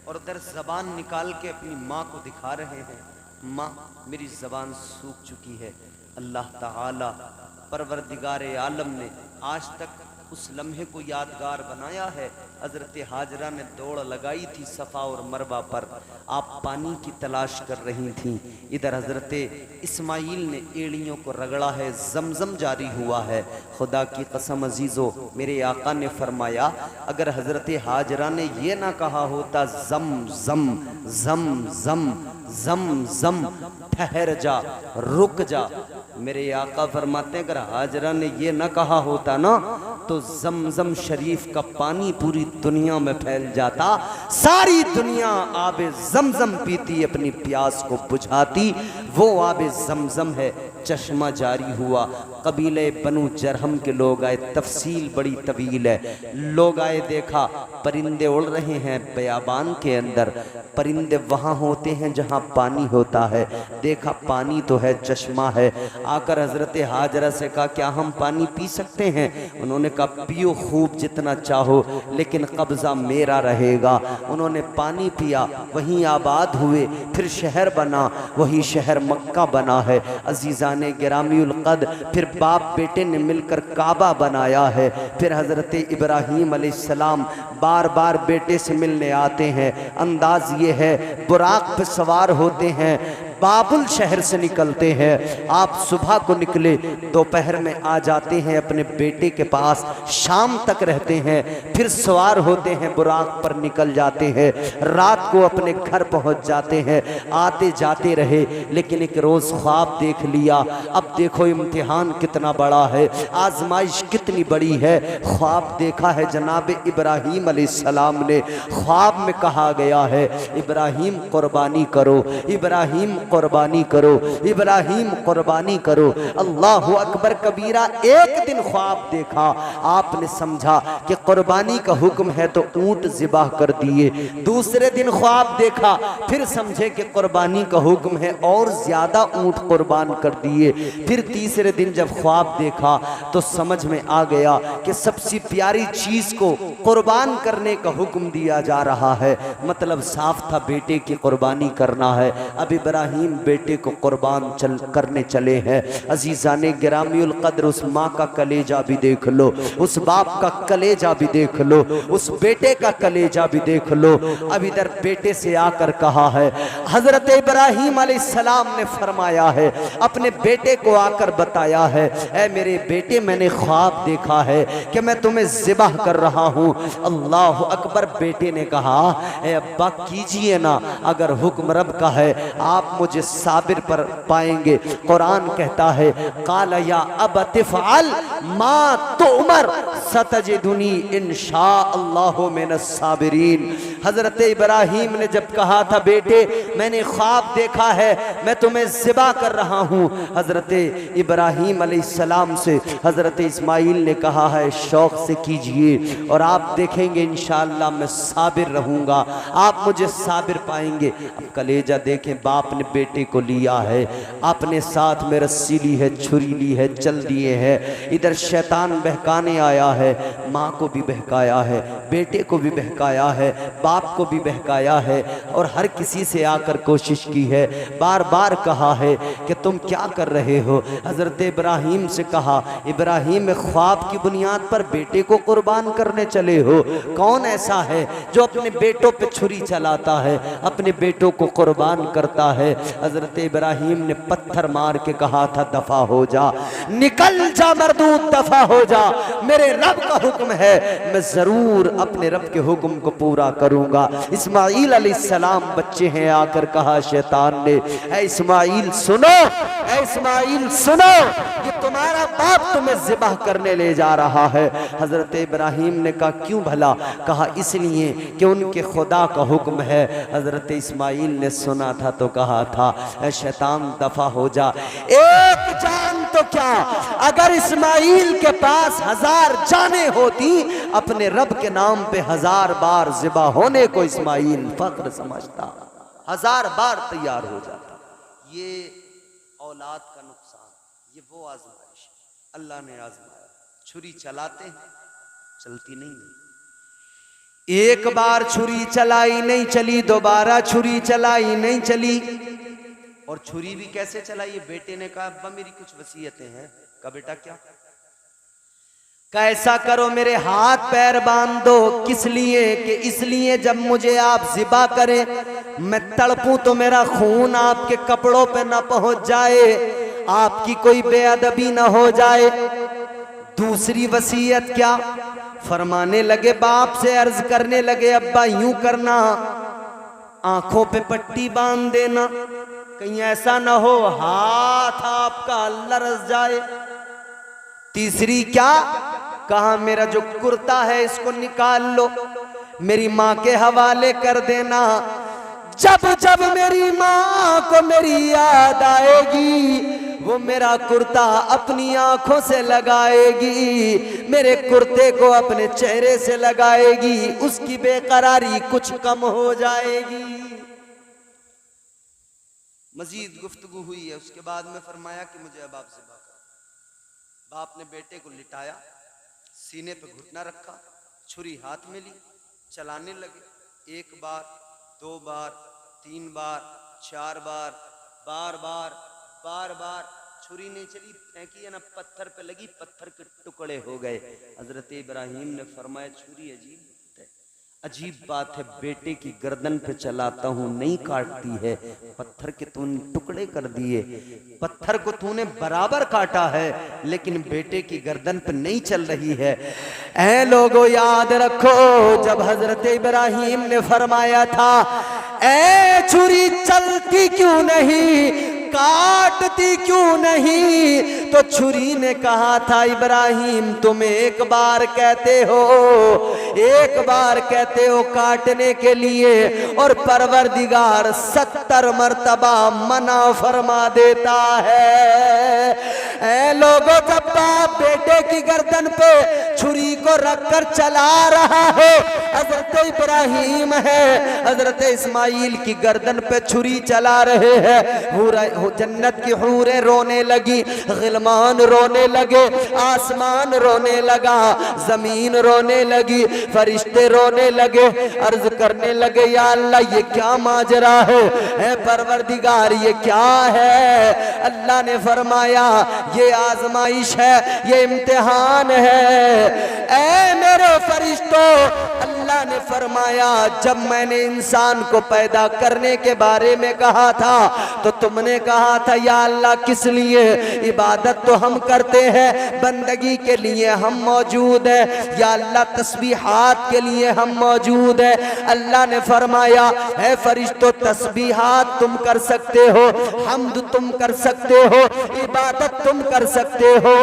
और उधर जबान निकाल के अपनी माँ को दिखा रहे हैं, माँ मेरी जबान सूख चुकी है। अल्लाह ताला परवरदिगार आलम ने आज तक उस लम्हे को यादगार बनाया है। हजरत हाजरा ने दौड़ लगाई थी सफ़ा और मरवा पर, आप पानी की तलाश कर रही थीं। इधर हजरत इस्माइल ने एड़ियों को रगड़ा है, जमजम जारी हुआ है। खुदा की कसम अजीज़ो, मेरे आका ने फरमाया, अगर हजरत हाजरा ने ये ना कहा होता जम जम जम जम जम जम, ठहर जा रुक जा, मेरे आका फरमाते अगर हाजरा ने ये न कहा होता ना तो जमजम शरीफ का पानी पूरी दुनिया में फैल जाता, सारी दुनिया आबे जमजम पीती, अपनी प्यास को बुझाती। वो आबे जमजम है। चश्मा जारी हुआ, कबीले बनु जरहम के लोग आए, तफसील बड़ी तवील है। लोग आए, देखा परिंदे उड़ रहे हैं बयाबान के अंदर, परिंदे वहाँ होते हैं जहाँ पानी होता है। देखा पानी तो है, चश्मा है। आकर हजरत हाजरा से कहा क्या हम पानी पी सकते हैं? उन्होंने कहा पियो खूब जितना चाहो, लेकिन कब्जा मेरा रहेगा। उन्होंने पानी पिया, वहीं आबाद हुए, फिर शहर बना, वही शहर मक्का बना है। अजीज़ाने गिरामीउल कद्र, फिर बाप बेटे ने मिलकर काबा बनाया है। फिर हजरत इब्राहीम अलैहिस्सलाम बार बार बेटे से मिलने आते हैं। अंदाज ये है बुराक पे सवार होते हैं, बाबुल शहर से निकलते हैं। आप सुबह को निकले, दोपहर में आ जाते हैं अपने बेटे के पास, शाम तक रहते हैं, फिर सवार होते हैं, बुराक पर निकल जाते हैं, रात को अपने घर पहुंच जाते हैं। आते जाते रहे, लेकिन एक रोज़ ख्वाब देख लिया। अब देखो इम्तिहान कितना बड़ा है, आजमाइश कितनी बड़ी है। ख्वाब देखा है जनाब इब्राहीम अलैहिस्सलाम ने। ख्वाब में कहा गया है इब्राहीम कुर्बानी करो, इब्राहीम कुर्बानी करो, इब्राहीम कुर्बानी करो। अल्लाहु अकबर कबीरा। एक दिन ख्वाब देखा, आपने समझा कि कुर्बानी का हुक्म है तो ऊंट ज़िबाह कर दिए। दूसरे दिन ख्वाब देखा, फिर समझे कि कुर्बानी का हुक्म है और ज्यादा ऊंट कुर्बान कर दिए। फिर तीसरे दिन जब ख्वाब देखा तो समझ में आ गया कि सबसे प्यारी चीज को कुर्बान करने का हुक्म दिया जा रहा है। मतलब साफ था बेटे की कुर्बानी करना है। अब इब्राहीम बेटे को कुर्बान करने चले हैं। अजीज़ाने गिरामीउल कद्र, उस माँ का कलेजा भी देख लो, उस बाप का कलेजा भी देख लो, उस बेटे का कलेजा भी देख लो। अब इधर बेटे से आकर कहा है, हजरत इब्राहीम अलैहिस्सलाम ने फरमाया है, अपने बेटे को आकर बताया है, ऐ मेरे बेटे मैंने ख्वाब देखा है कि मैं तुम्हें ज़िबाह कर रहा हूँ। अल्लाह अकबर। बेटे ने कहा, ऐ अब्बा कीजिए ना, अगर हुक्म रब का है आप मुझे साबिर पर पाएंगे। कुरान कहता है काला या अबत फ़अल मा तुअमर सतजिदुनी इंशाअल्लाहु मिनस साबिरीन। हजरत इब्राहीम ने जब कहा था बेटे मैंने ख्वाब देखा है, मैं तुम्हें ज़िबा कर रहा हूँ, हजरत इब्राहीम अलैहिस्सलाम से हजरत इस्माइल ने कहा है शौक से कीजिए और आप देखेंगे इंशाअल्लाह मैं साबिर रहूँगा, आप मुझे साबिर पाएंगे। अब कलेजा देखें, बाप ने बेटे को लिया है, अपने साथ में रस्सी ली है, छुरी ली है, चल दिए हैं। इधर शैतान बहकाने आया है, माँ को भी बहकाया है, बेटे को भी बहकाया है, बाप को भी बहकाया है और हर किसी से आकर कोशिश की है, बार बार कहा है कि तुम क्या कर रहे हो। हज़रत इब्राहीम से कहा, इब्राहीम ख्वाब की बुनियाद पर बेटे को कुर्बान करने चले हो? कौन ऐसा है जो अपने बेटों पे छुरी चलाता है, अपने बेटों को कुर्बान करता है? हज़रत इब्राहीम ने पत्थर मार के कहा था, दफा हो जा, निकल जा मरदूद, दफा हो जा, मेरे रब का हुक्म है, मैं जरूर अपने रब के हुक्म को पूरा करूंगा। इस्माइल अलैहिस्सलाम बच्चे हैं, आकर कहा शैतान ने, ऐ इस्माइल सुनो, ऐ इस्माइल सुनो, ये तुम्हारा बाप तुम्हें ज़िबह करने ले जा रहा है। हजरत इब्राहीम ने कहा क्यों भला? कहा इसलिए कि उनके खुदा का हुक्म है। हजरत इस्माइल ने सुना था तो कहा था, ऐ शैतान दफा हो जा, एक जान तो क्या, अगर इस्माइल के पास 1000 जानें होती, अपने रब के नाम पे 1000 बार ज़िबा होने को इस्माइल फख्र समझता, 1000 बार तैयार हो जाता। ये औलाद का नुकसान, ये वो आजमाइश अल्लाह ने आजमाया। छुरी चलाते हैं, चलती नहीं है। एक बार छुरी चलाई नहीं चली, दोबारा छुरी चलाई नहीं चली, और छुरी भी कैसे चलाई? बेटे ने कहा अब्बा मेरी कुछ वसीयतें हैं। कहा बेटा क्या? कैसा करो, मेरे हाथ पैर बांध दो। किस लिए? कि इसलिए जब मुझे आप ज़िबा करें, मैं तड़पूं तो मेरा खून आपके कपड़ों पे न पहुंच जाए, आपकी कोई बेअदबी न हो जाए। दूसरी वसीयत क्या? फरमाने लगे, बाप से अर्ज करने लगे, अब्बा यूं करना, आंखों पे पट्टी बांध देना, कहीं ऐसा ना हो हाथ आपका लरस जाए। तीसरी क्या? कहा मेरा जो कुर्ता है इसको निकाल लो, मेरी माँ के हवाले कर देना। जब जब मेरी माँ को मेरी याद आएगी, वो मेरा कुर्ता अपनी आंखों से लगाएगी, मेरे कुर्ते को अपने चेहरे से लगाएगी, उसकी बेकरारी कुछ कम हो जाएगी। मजीद गुफ्तगू हुई है। उसके बाद में फरमाया कि मुझे अब आप ज़िबा करो। बाप ने बेटे को लिटाया, सीने पे घुटना रखा, छुरी हाथ में ली, चलाने लगे। 1 बार, 2 बार, 3 बार, 4 बार, बार बार, बार बार छुरी नहीं चली, फेंकी है ना, पत्थर पे लगी, पत्थर के टुकड़े हो गए। हजरत इब्राहीम ने फरमाया छुरी अजीब बात है, बेटे की गर्दन पे चलाता हूँ नहीं काटती है, पत्थर के तूने टुकड़े कर दिए, पत्थर को तूने बराबर काटा है, लेकिन बेटे की गर्दन पे नहीं चल रही है। ऐ लोगों याद रखो, जब हजरत इब्राहीम ने फरमाया था ऐ छुरी चलती क्यों नहीं, काटती क्यों नहीं, तो छुरी ने कहा था इब्राहीम तुम एक बार कहते हो, एक बार कहते हो काटने के लिए, और परवरदिगार 70 मर्तबा मना फरमा देता है। ऐ लोगों, जब बाप बेटे की गर्दन पे छुरी को रखकर चला रहा है, हजरत इब्राहीम है, हजरत इस्माइल की गर्दन पे छुरी चला रहे हैं। जन्नत की हूरें रोने लगी, गिलमान रोने लगे, आसमान रोने लगा, जमीन रोने लगी, फरिश्ते रोने लगे, अर्ज करने लगे या अल्लाह ये क्या माजरा है, ऐ परवरदिगार ये क्या है। अल्लाह ने फरमाया ये आजमाइश है, ये इम्तिहान है। ऐ मेरे फरिश्तों, अल्लाह ने फरमाया जब मैंने इंसान को पैदा करने के बारे में कहा था तो तुमने कहा था या अल्लाह किस लिए, इबादत तो हम करते हैं, बंदगी के लिए हम मौजूद है, या अल्लाह तस्बीहात के लिए हम मौजूद है। अल्लाह ने फरमाया है फरिश्तों तस्बीहात तुम कर सकते हो, हम्द तुम कर सकते हो, इबादत तुम कर सकते हो,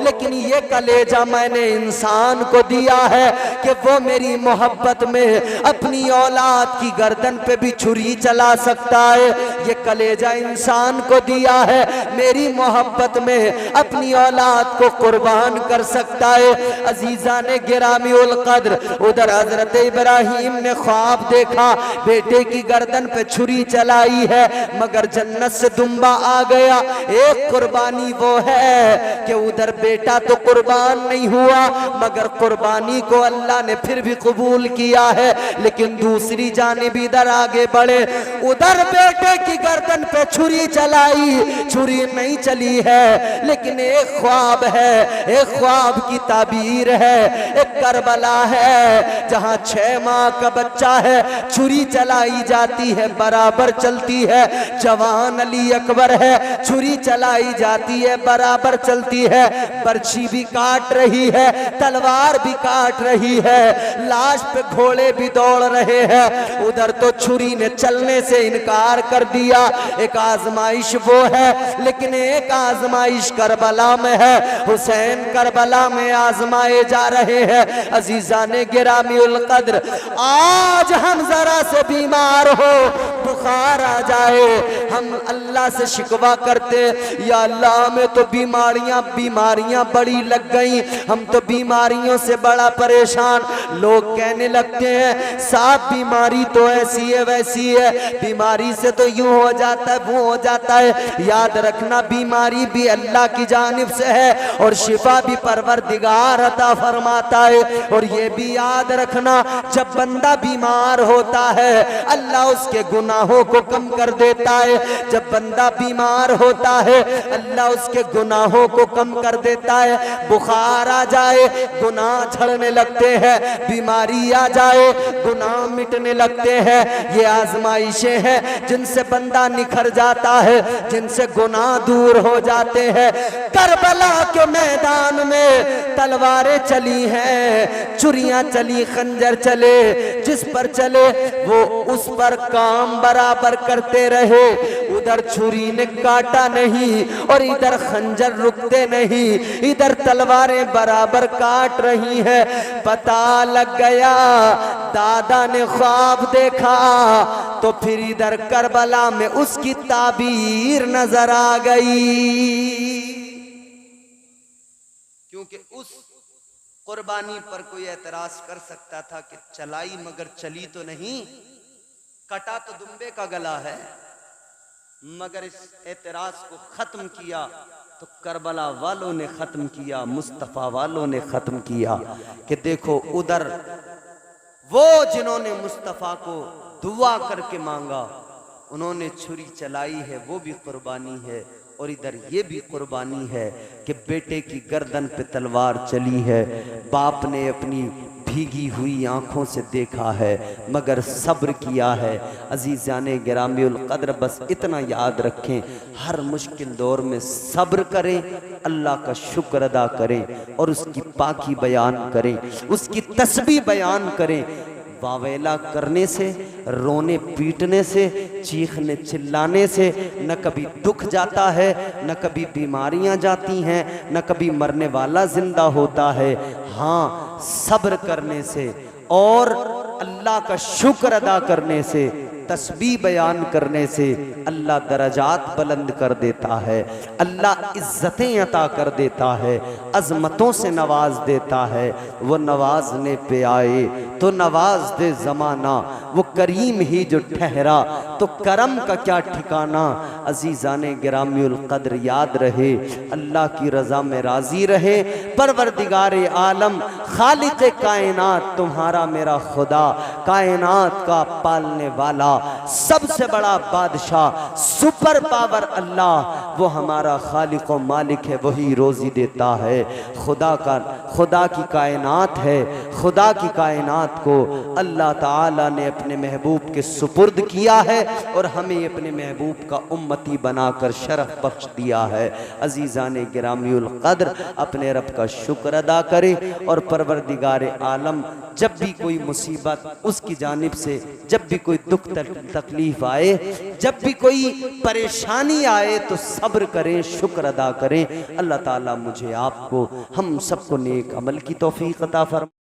लेकिन ये कलेजा मैंने इंसान को दिया है कि वो मेरी मोहब्बत में अपनी औलाद की गर्दन पे भी छुरी चला सकता है। ये कलेजा इंसान को दिया है, मेरी मोहब्बत में अपनी औलाद को कुर्बान कर सकता है। अजीजा ने गिरामी उल कद्र, उधर हजरत इब्राहिम ने ख्वाब देखा, बेटे की गर्दन पे छुरी चलाई है मगर जन्नत से दुम्बा आ गया। एक कुर्बानी वो है कि उधर बेटा तो कुर्बान नहीं हुआ मगर कुर्बानी को अल्लाह ने फिर भी कबूल किया है। लेकिन दूसरी जानिब इधर आगे बढ़े, उधर बेटे की गर्दन पे छुरी चलाई, छुरी नहीं चली है लेकिन एक ख्वाब है, एक ख्वाब की ताबीर है, एक करबला है जहां 6 माह का बच्चा है, छुरी चलाई जाती है बराबर चलती है। जवान अली अकबर है, छुरी चलाई जाती है बराबर चलती है। बर्छी भी काट रही है, तलवार भी काट रही है, लाश पे घोड़े भी दौड़ रहे हैं। उधर तो छुरी ने चलने से इनकार कर दिया। एक आजमाइश वो है लेकिन एक आजमाइश करबला में है। हुसैन करबला में आजमाए जा रहे हैं। अजीजा ने गिरामी उल कद्र, आज हम जरा से बीमार हो, बुखार आ जाए, हम अल्लाह से शिकवा करते, या अल्लाह में तो बीमारियां बड़ी लग गई, हम तो बीमारियों से बड़ा परेशान। लोग कहने लगते हैं साहब बीमारी तो ऐसी है वैसी है, बीमारी से तो यूं हो जाता है वो हो जाता है। याद रखना बीमारी भी अल्लाह की जानिब से है और शिफा भी परवरदिगार अता फरमाता है। और ये भी याद रखना जब बंदा बीमार होता है अल्लाह उसके गुनाहों को कम कर देता है। जब बंदा बीमार होता है अल्लाह उसके गुनाहों को कम कर देता है। बुखार आ जाए गुनाह झड़ने लगते हैं, बीमारी आ जाए गुनाह मिटने लगते हैं। ये आजमाइशें हैं जिनसे बंदा निखर जाता है, जिनसे गुनाह दूर हो जाते हैं। करबला के मैदान में तलवारें चली हैं, छुरियां चली, खंजर चले, जिस पर चले वो उस पर काम बराबर करते रहे। उधर छुरी ने काटा नहीं और इधर खंजर रुकते नहीं, इधर तलवारें बराबर काट रही हैं। पता लग गया दादा ने ख्वाब देखा तो फिर इधर करबला में उसकी ताबीर नजर आ गई। क्योंकि उस कुर्बानी पर कोई एतराज कर सकता था कि चलाई मगर चली तो नहीं, कटा तो दुम्बे का गला है, मगर इस एतराज को खत्म किया तो करबला वालों ने खत्म किया, मुस्तफा वालों ने खत्म किया कि देखो उधर वो जिन्होंने मुस्तफा को दुआ करके मांगा उन्होंने छुरी चलाई है, वो भी कुर्बानी है। और इधर ये भी कुर्बानी है कि बेटे की गर्दन पे तलवार चली है, बाप ने अपनी भीगी हुई आंखों से देखा है मगर सब्र किया है। अजीज़ाने गिरामी उल कद्र, बस इतना याद रखें, हर मुश्किल दौर में सब्र करें, अल्लाह का शुक्र अदा करें और उसकी पाकी बयान करें, उसकी तस्बीह बयान करें। वावेला करने से, रोने पीटने से, चीखने चिल्लाने से न कभी दुख जाता है, न कभी बीमारियां जाती हैं, न कभी मरने वाला जिंदा होता है। हाँ, सब्र करने से और अल्लाह का शुक्र अदा करने से, तस्बीह बयान करने से अल्लाह दरजात बुलंद कर देता है, अल्लाह इज्जतें अता कर देता है, अजमतों से नवाज देता है। वो नवाजने पे आए तो नवाज दे ज़माना, वो करीम ही जो ठहरा तो करम का क्या ठिकाना। अजीज़ाने गिरामी उल कद्र, याद रहे अल्लाह की रज़ा में राज़ी रहे, परवरदिगारे आलम खालिक़े कायनात तुम्हारा मेरा खुदा, कायनात का पालने वाला, सबसे बड़ा बादशाह, सुपर पावर अल्लाह, वो हमारा खालिक और मालिक है, वही रोजी देता है। खुदा की कायनात है, खुदा की कायनात को अल्लाह ताला ने अपने महबूब के सुपुर्द किया है और हमें अपने महबूब का उम्मती बनाकर शरफ बख्श दिया है। अजीज़ाने गिरामी उल कद्र, अपने रब का शुक्र अदा करें और परवरदिगारे आलम जब भी कोई मुसीबत उसकी जानिब से, जब भी कोई दुख तकलीफ आए, जब भी कोई परेशानी आए तो सब्र करें, शुक्र अदा करें। अल्लाह ताला मुझे, आपको, हम सबको नेक अमल की तौफीक अता फरमाए।